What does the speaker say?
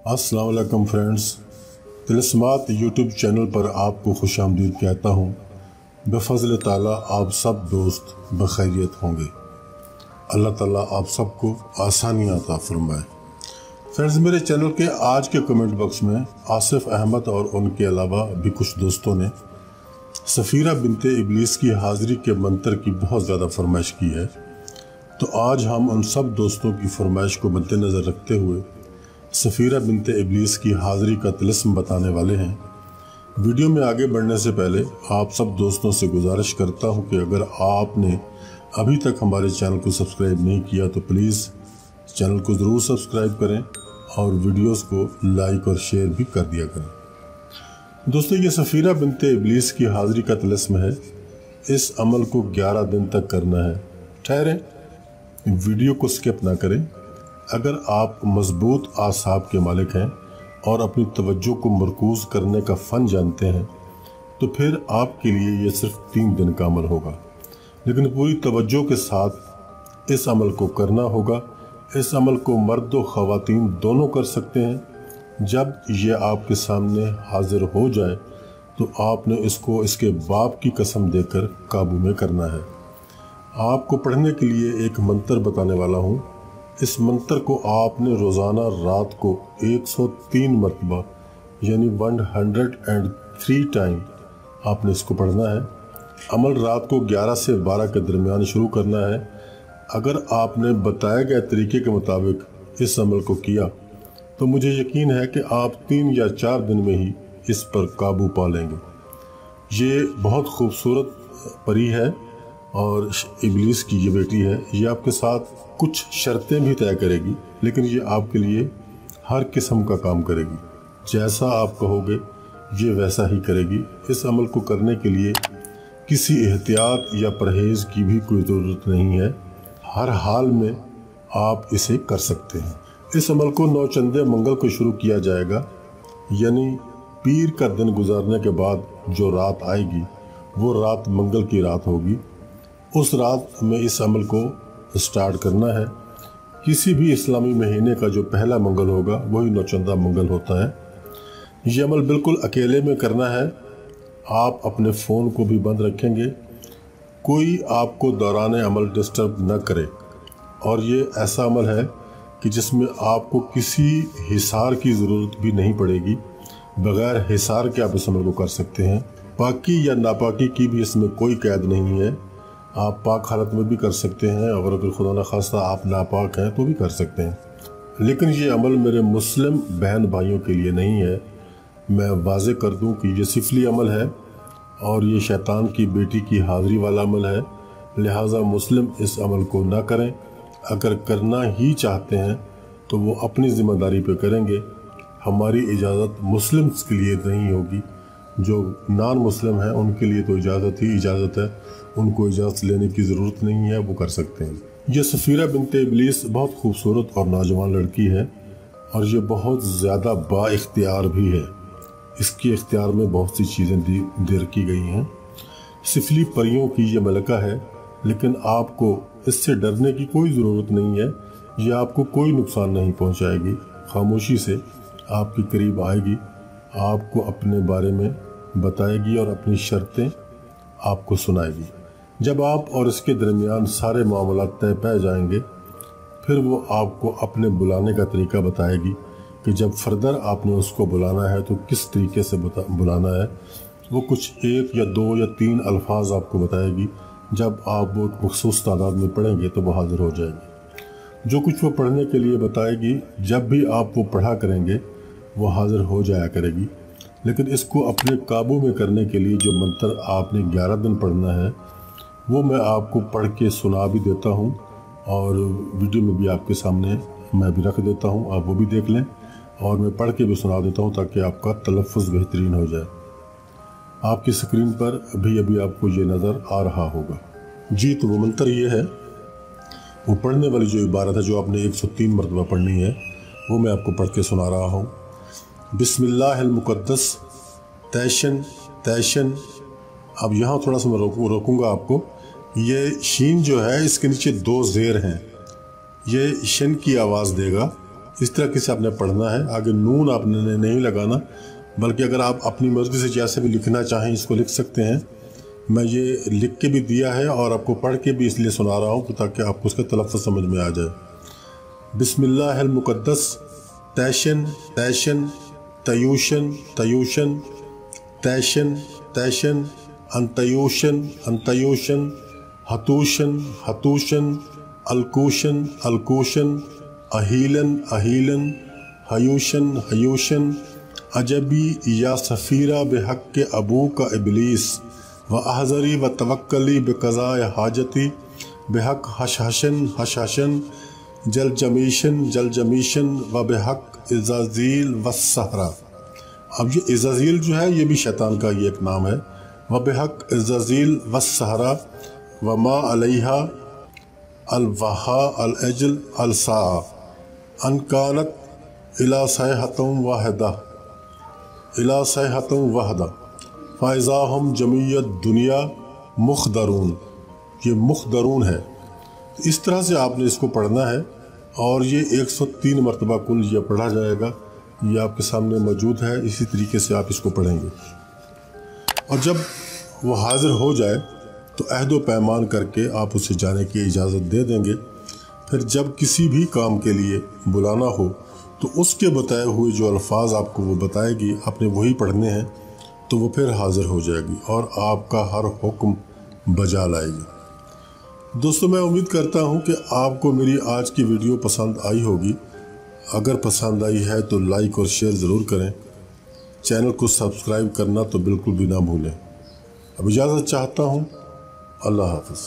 अस्सलाम वालेकुम friends, तिलस्मात YouTube channel पर आपको खुश आमदीद कहता हूँ। बफज़ल ताला आप सब दोस्त बखैरियत होंगे। अल्लाह ताला आप सबको आसानियाँ अता फरमाए। फ्रेंड्स, मेरे चैनल के आज के कमेंट बॉक्स में आसिफ अहमद और उनके अलावा भी कुछ दोस्तों ने सफ़ीरा बिनते इब्लीस की हाज़िरी के मंतर की बहुत ज़्यादा फरमाइश की है। तो आज हम उन सब दोस्तों की फरमाइश को मद्देनज़र रखते हुए सफ़ीरा बिनते इब्लीस की हाज़िरी का तिलस्म बताने वाले हैं। वीडियो में आगे बढ़ने से पहले आप सब दोस्तों से गुजारिश करता हूं कि अगर आपने अभी तक हमारे चैनल को सब्सक्राइब नहीं किया तो प्लीज़ चैनल को ज़रूर सब्सक्राइब करें और वीडियोस को लाइक और शेयर भी कर दिया करें। दोस्तों, ये सफ़ीरा बिनते इब्लीस की हाज़िरी का तिलस्म है। इस अमल को 11 दिन तक करना है। ठहरें, वीडियो को स्किप ना करें। अगर आप मजबूत आसाब के मालिक हैं और अपनी तवज्जो को मरकूज़ करने का फ़न जानते हैं तो फिर आपके लिए ये सिर्फ 3 दिन का अमल होगा, लेकिन पूरी तवज्जो के साथ इस अमल को करना होगा। इस अमल को मर्द व ख़वातीन दोनों कर सकते हैं। जब ये आपके सामने हाजिर हो जाए तो आपने इसको इसके बाप की कसम देकर काबू में करना है। आपको पढ़ने के लिए एक मंतर बताने वाला हूँ। इस मंतर को आपने रोज़ाना रात को 103 मरतबा यानी 103 टाइम आपने इसको पढ़ना है। अमल रात को 11 से 12 के दरमियान शुरू करना है। अगर आपने बताए गए तरीके के मुताबिक इस अमल को किया तो मुझे यकीन है कि आप 3 या 4 दिन में ही इस पर काबू पा लेंगे। ये बहुत खूबसूरत परी है और इब्लीस की ये बेटी है। ये आपके साथ कुछ शर्तें भी तय करेगी, लेकिन ये आपके लिए हर किस्म का काम करेगी। जैसा आप कहोगे ये वैसा ही करेगी। इस अमल को करने के लिए किसी एहतियात या परहेज़ की भी कोई ज़रूरत नहीं है। हर हाल में आप इसे कर सकते हैं। इस अमल को नौचंदे मंगल को शुरू किया जाएगा, यानी पीर का दिन गुजारने के बाद जो रात आएगी वो रात मंगल की रात होगी। उस रात में इस अमल को स्टार्ट करना है। किसी भी इस्लामी महीने का जो पहला मंगल होगा वही नौचंदा मंगल होता है। ये अमल बिल्कुल अकेले में करना है। आप अपने फ़ोन को भी बंद रखेंगे, कोई आपको दौरान अमल डिस्टर्ब न करे। और ये ऐसा अमल है कि जिसमें आपको किसी हिसार की ज़रूरत भी नहीं पड़ेगी। बग़ैर हिसार के आप इस अमल को कर सकते हैं। पाकी या नापाकी की भी इसमें कोई कैद नहीं है। आप पाक हालत में भी कर सकते हैं और अगर खुदा न खास्ता आप नापाक हैं तो भी कर सकते हैं। लेकिन ये अमल मेरे मुस्लिम बहन भाइयों के लिए नहीं है। मैं वाज़े कर दूं कि ये सिफली अमल है और ये शैतान की बेटी की हाज़िरी वाला अमल है। लिहाजा मुस्लिम इस अमल को ना करें। अगर करना ही चाहते हैं तो वो अपनी ज़िम्मेदारी पे करेंगे। हमारी इजाज़त मुस्लिम्स के लिए नहीं होगी। जो नॉन मुस्लिम हैं उनके लिए तो इजाज़त ही इजाज़त है। उनको इजाज़त लेने की ज़रूरत नहीं है, वो कर सकते हैं। ये सफ़ीरा बिनते इब्लीस बहुत खूबसूरत और नौजवान लड़की है और ये बहुत ज़्यादा बाइख्तियार भी है। इसके इख्तियार में बहुत सी चीज़ें दे रखी गई हैं। सिफली परियों की ये मलका है, लेकिन आपको इससे डरने की कोई ज़रूरत नहीं है। ये आपको कोई नुकसान नहीं पहुंचाएगी। खामोशी से आपके करीब आएगी, आपको अपने बारे में बताएगी और अपनी शर्तें आपको सुनाएगी। जब आप और इसके दरमियान सारे मामलात तय पै जाएंगे फिर वो आपको अपने बुलाने का तरीका बताएगी कि जब फर्दर आपने उसको बुलाना है तो किस तरीके से बुलाना है। वो कुछ 1 या 2 या 3 अल्फाज आपको बताएगी। जब आप वो मखसूस तादाद में पढ़ेंगे तो वो हाजिर हो जाएगी। जो कुछ वो पढ़ने के लिए बताएगी, जब भी आप वो पढ़ा करेंगे वो हाजिर हो जाया करेगी। लेकिन इसको अपने काबू में करने के लिए जो मंत्र आपने 11 दिन पढ़ना है वो मैं आपको पढ़ के सुना भी देता हूँ और वीडियो में भी आपके सामने मैं भी रख देता हूँ। आप वो भी देख लें और मैं पढ़ के भी सुना देता हूँ ताकि आपका तलफ़्फ़ुज़ बेहतरीन हो जाए। आपकी स्क्रीन पर अभी आपको ये नज़र आ रहा होगा। जी, तो वो मंत्र ये है। वो पढ़ने वाली जो इबारत है जो आपने 103 मरतबा पढ़नी है वो मैं आपको पढ़ के सुना रहा हूँ। बिस्मिल्लाहिल मुक़द्दस तैशन तैशन। अब यहाँ थोड़ा सा मैं रोकूँगा आपको। ये शीन जो है इसके नीचे 2 ज़ेर हैं। ये शन की आवाज़ देगा اس طریقے سے آپ نے پڑھنا ہے. آگے نون آپ نے نہیں لگانا، بلکہ اگر آپ اپنی مرضی سے جیسے بھی لکھنا چاہیں اس کو لکھ سکتے ہیں. میں یہ لکھ کے بھی دیا ہے اور آپ کو پڑھ کے بھی اس لیے سنا رہا ہوں تاکہ آپ کو اس کا تلفظ سمجھ میں آ جائے. بسم اللہ المقدس. تیشن تیشن، تیوشن تیوشن، تیشن تیشن، انتیوشن انتیوشن، ہتوشن ہتوشن، الکوشن الکوشن، اہیلن اہیلن، ہیوشن ہیوشن. عجبی یا سفیرہ بحق کے ابو کا ابلیس، و احذری و توکلی بقضاء حاجتی، بحق حشحشن حشحشن، جلجمیشن جلجمیشن، و بحق عزازیل والسحرہ. اب یہ عزازیل جو ہے یہ بھی شیطان کا یہ ایک نام ہے. و بحق عزازیل والسحرہ، وما علیہا الوہا العجل الساعہ، ان کانت الی صیحۃ واحدہ الی صیحۃ واحدہ، فاذا ہم جمیع الدنیا مخدرون. یہ مخدرون ہے. اس طرح سے آپ نے اس کو پڑھنا ہے اور یہ 103 مرتبہ کل یہ پڑھا جائے گا. یہ آپ کے سامنے موجود ہے. اسی طریقے سے آپ اس کو پڑھیں گے اور جب وہ حاضر ہو جائے تو عہد و پیمان کر کے آپ اسے جانے کی اجازت دے دیں گے. پھر جب کسی بھی کام کے لیے بلانا ہو تو اس کے بتائے ہوئے جو الفاظ آپ کو وہ بتائے گی آپ نے وہی پڑھنے ہیں، تو وہ پھر حاضر ہو جائے گی اور آپ کا ہر حکم بجا لائے گی. دوستو میں امید کرتا ہوں کہ آپ کو میری آج کی ویڈیو پسند آئی ہوگی. اگر پسند آئی ہے تو لائک اور شیئر ضرور کریں. چینل کو سبسکرائب کرنا تو بالکل بھی نہ بھولیں. اب اجازت چاہتا ہوں. اللہ حافظ.